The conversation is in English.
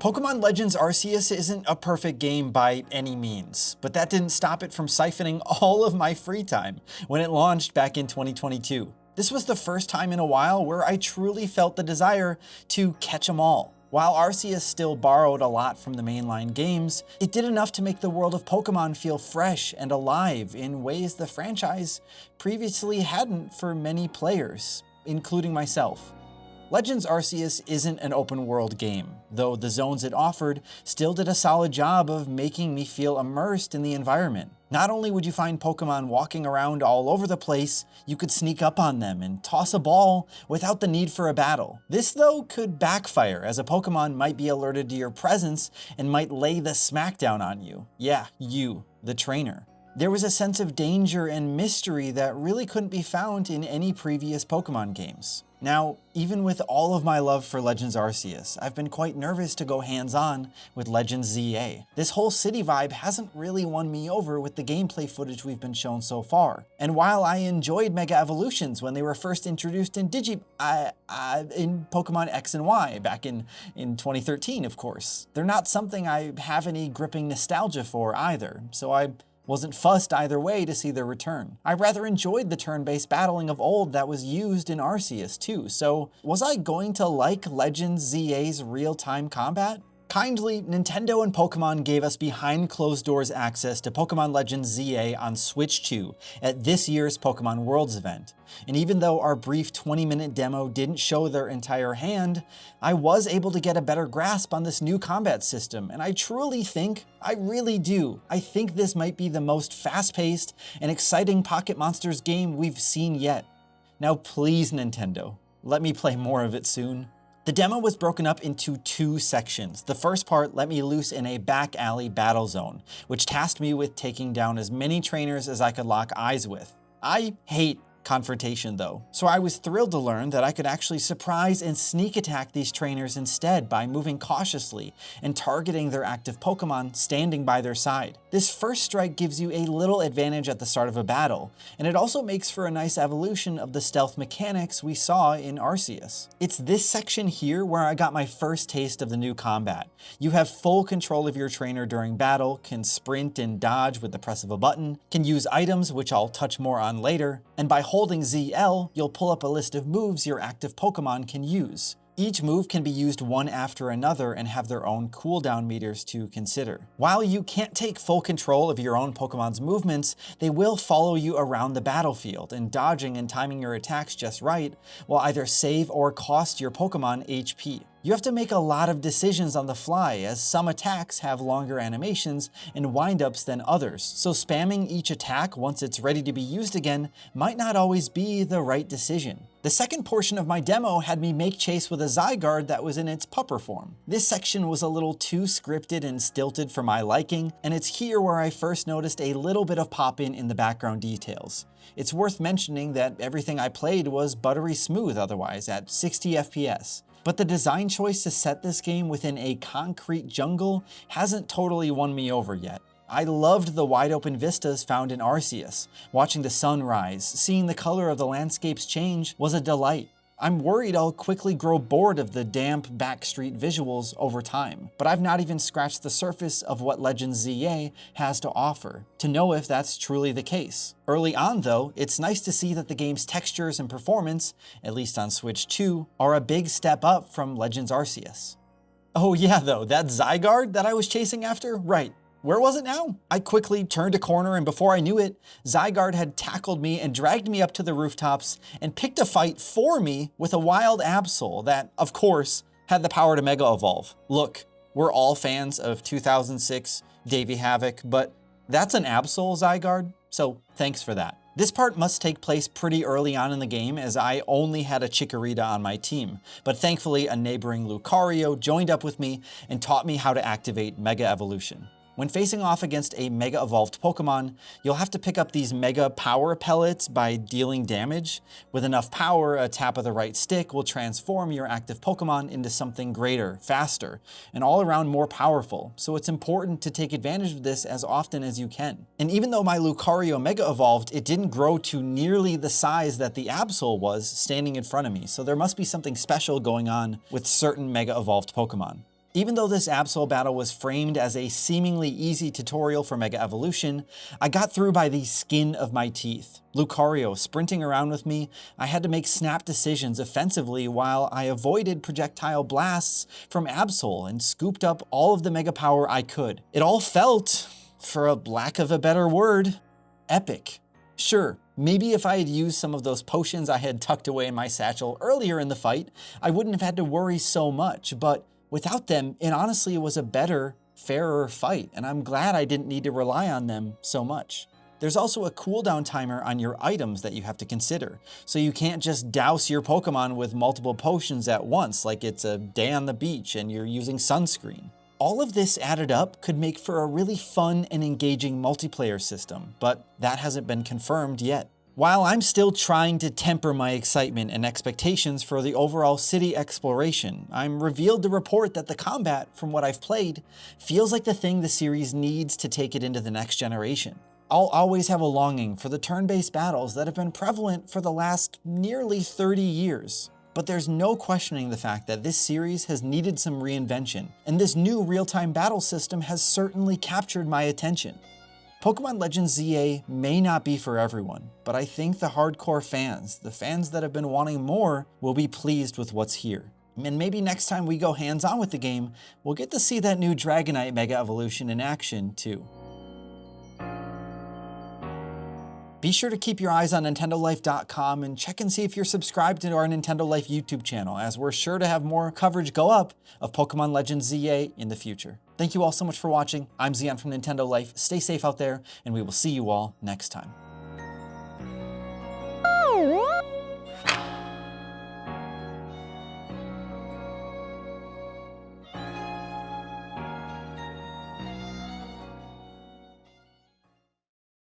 Pokemon Legends Arceus isn't a perfect game by any means, but that didn't stop it from siphoning all of my free time when it launched back in 2022. This was the first time in a while where I truly felt the desire to catch them all. While Arceus still borrowed a lot from the mainline games, it did enough to make the world of Pokemon feel fresh and alive in ways the franchise previously hadn't for many players, including myself. Legends Arceus isn't an open world game, though the zones it offered still did a solid job of making me feel immersed in the environment. Not only would you find Pokemon walking around all over the place, you could sneak up on them and toss a ball without the need for a battle. This though could backfire, as a Pokemon might be alerted to your presence and might lay the smackdown on you. Yeah, you, the trainer. There was a sense of danger and mystery that really couldn't be found in any previous Pokemon games. Now, even with all of my love for Legends Arceus, I've been quite nervous to go hands-on with Legends ZA. This whole city vibe hasn't really won me over with the gameplay footage we've been shown so far. And while I enjoyed Mega Evolutions when they were first introduced in in Pokemon X and Y back in 2013, of course, they're not something I have any gripping nostalgia for either, so I wasn't fussed either way to see their return. I rather enjoyed the turn-based battling of old that was used in Arceus too, so was I going to like Legends ZA's real-time combat? Kindly, Nintendo and Pokemon gave us behind closed doors access to Pokemon Legends ZA on Switch 2 at this year's Pokemon Worlds event. And even though our brief 20-minute demo didn't show their entire hand, I was able to get a better grasp on this new combat system, and I truly think, I really do, I think this might be the most fast-paced and exciting Pocket Monsters game we've seen yet. Now please, Nintendo, let me play more of it soon. The demo was broken up into two sections. The first part let me loose in a back alley battle zone, which tasked me with taking down as many trainers as I could lock eyes with. I hate confrontation though, so I was thrilled to learn that I could actually surprise and sneak attack these trainers instead by moving cautiously and targeting their active Pokemon standing by their side. This first strike gives you a little advantage at the start of a battle, and it also makes for a nice evolution of the stealth mechanics we saw in Arceus. It's this section here where I got my first taste of the new combat. You have full control of your trainer during battle, can sprint and dodge with the press of a button, can use items which I'll touch more on later, and by holding ZL, you'll pull up a list of moves your active Pokemon can use. Each move can be used one after another and have their own cooldown meters to consider. While you can't take full control of your own Pokemon's movements, they will follow you around the battlefield, and dodging and timing your attacks just right will either save or cost your Pokemon HP. You have to make a lot of decisions on the fly, as some attacks have longer animations and windups than others, so spamming each attack once it's ready to be used again might not always be the right decision. The second portion of my demo had me make chase with a Zygarde that was in its pupper form. This section was a little too scripted and stilted for my liking, and it's here where I first noticed a little bit of pop-in in the background details. It's worth mentioning that everything I played was buttery smooth otherwise at 60 FPS. But the design choice to set this game within a concrete jungle hasn't totally won me over yet. I loved the wide open vistas found in Arceus. Watching the sun rise, seeing the color of the landscapes change was a delight. I'm worried I'll quickly grow bored of the damp backstreet visuals over time, but I've not even scratched the surface of what Legends ZA has to offer to know if that's truly the case. Early on though, it's nice to see that the game's textures and performance, at least on Switch 2, are a big step up from Legends Arceus. Oh yeah though, that Zygarde that I was chasing after? Right. Where was it now? I quickly turned a corner, and before I knew it, Zygarde had tackled me and dragged me up to the rooftops and picked a fight for me with a wild Absol that, of course, had the power to Mega Evolve. Look, we're all fans of 2006 Davey Havoc, but that's an Absol Zygarde, so thanks for that. This part must take place pretty early on in the game, as I only had a Chikorita on my team, but thankfully a neighboring Lucario joined up with me and taught me how to activate Mega Evolution. When facing off against a Mega Evolved Pokemon, you'll have to pick up these Mega Power Pellets by dealing damage. With enough power, a tap of the right stick will transform your active Pokemon into something greater, faster, and all around more powerful, so it's important to take advantage of this as often as you can. And even though my Lucario Mega Evolved, it didn't grow to nearly the size that the Absol was standing in front of me, so there must be something special going on with certain Mega Evolved Pokemon. Even though this Absol battle was framed as a seemingly easy tutorial for Mega Evolution, I got through by the skin of my teeth. Lucario sprinting around with me, I had to make snap decisions offensively while I avoided projectile blasts from Absol and scooped up all of the Mega Power I could. It all felt, for a lack of a better word, epic. Sure, maybe if I had used some of those potions I had tucked away in my satchel earlier in the fight, I wouldn't have had to worry so much, but without them, it honestly was a better, fairer fight, and I'm glad I didn't need to rely on them so much. There's also a cooldown timer on your items that you have to consider, so you can't just douse your Pokemon with multiple potions at once like it's a day on the beach and you're using sunscreen. All of this added up could make for a really fun and engaging multiplayer system, but that hasn't been confirmed yet. While I'm still trying to temper my excitement and expectations for the overall city exploration, I'm revealed to report that the combat, from what I've played, feels like the thing the series needs to take it into the next generation. I'll always have a longing for the turn-based battles that have been prevalent for the last nearly 30 years. But there's no questioning the fact that this series has needed some reinvention, and this new real-time battle system has certainly captured my attention. Pokemon Legends ZA may not be for everyone, but I think the hardcore fans, the fans that have been wanting more, will be pleased with what's here. And maybe next time we go hands-on with the game, we'll get to see that new Dragonite Mega Evolution in action too. Be sure to keep your eyes on NintendoLife.com and check and see if you're subscribed to our Nintendo Life YouTube channel, as we're sure to have more coverage go up of Pokemon Legends ZA in the future. Thank you all so much for watching. I'm Zion from Nintendo Life. Stay safe out there, and we will see you all next time.